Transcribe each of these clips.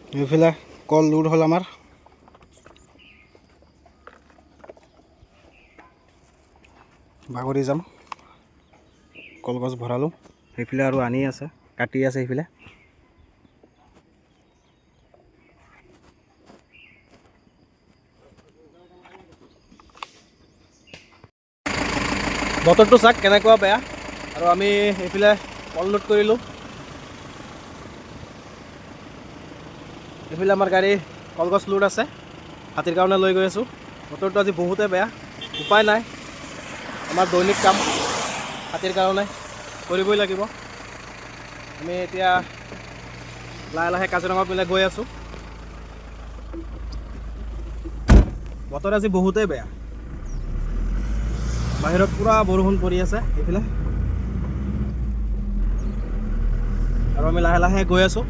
এইফালে কল লোড হ'ল আমাৰ বাগৰি যাম কলগছ ভৰালোঁ সেইফালে আৰু আনি আছে কাটি আছে সেইফালে বতৰটো চাওক কেনেকুৱা বেয়া আৰু আমি এইফালে কল লোড কৰিলোঁ এইফালে আমাৰ গাড়ী কলগছ লোড আছে হাতীৰ কাৰণে লৈ গৈ আছোঁ বতৰটো আজি বহুতেই বেয়া উপায় নাই আমাৰ দৈনিক কাম হাতীৰ কাৰণে কৰিবই লাগিব আমি এতিয়া লাহে লাহে কাজিৰঙা পিনে গৈ আছোঁ বতৰ আজি বহুতেই বেয়া বাহিৰত পুৰা বৰষুণ পৰি আছে এইফালে আৰু আমি লাহে লাহে গৈ আছোঁ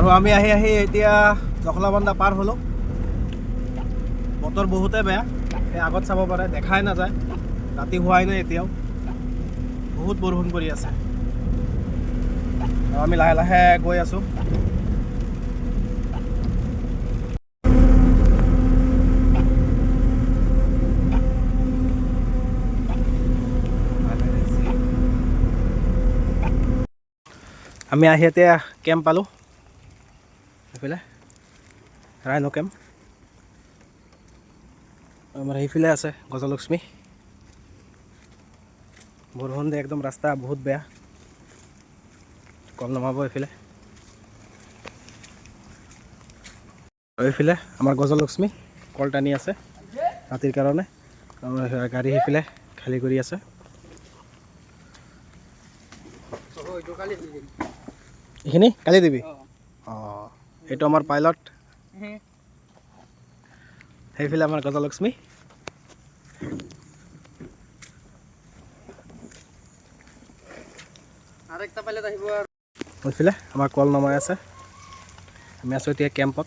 আৰু আমি আহি আহি এতিয়া জখলাবন্ধা পাৰ হ'লোঁ বতৰ বহুতেই বেয়া এই আগত চাব পাৰে দেখাই নাযায় ৰাতি হোৱাই নাই এতিয়াও বহুত বৰষুণ পৰি আছে আৰু আমি লাহে লাহে গৈ আছোঁ আমি আহি এতিয়া কেম্প পালোঁ এইফালে ৰাইনো কেম্প আমাৰ সেইফালে আছে গজলক্ষ্মী বৰষুণ দিয়ে একদম ৰাস্তা বহুত বেয়া কল নমাব এইফালে এইফালে আমাৰ গজলক্ষ্মী কল টানি আছে ৰাতিৰ কাৰণে আমাৰ গাড়ী সেইফালে খালী কৰি আছে এইখিনি কালি দিবি অঁ এইটো আমাৰ পাইলট সেইফালে আমাৰ গজলক্ষ্মী এইফালে আমাৰ কল নমাই আছে আমি আছোঁ এতিয়া কেম্পত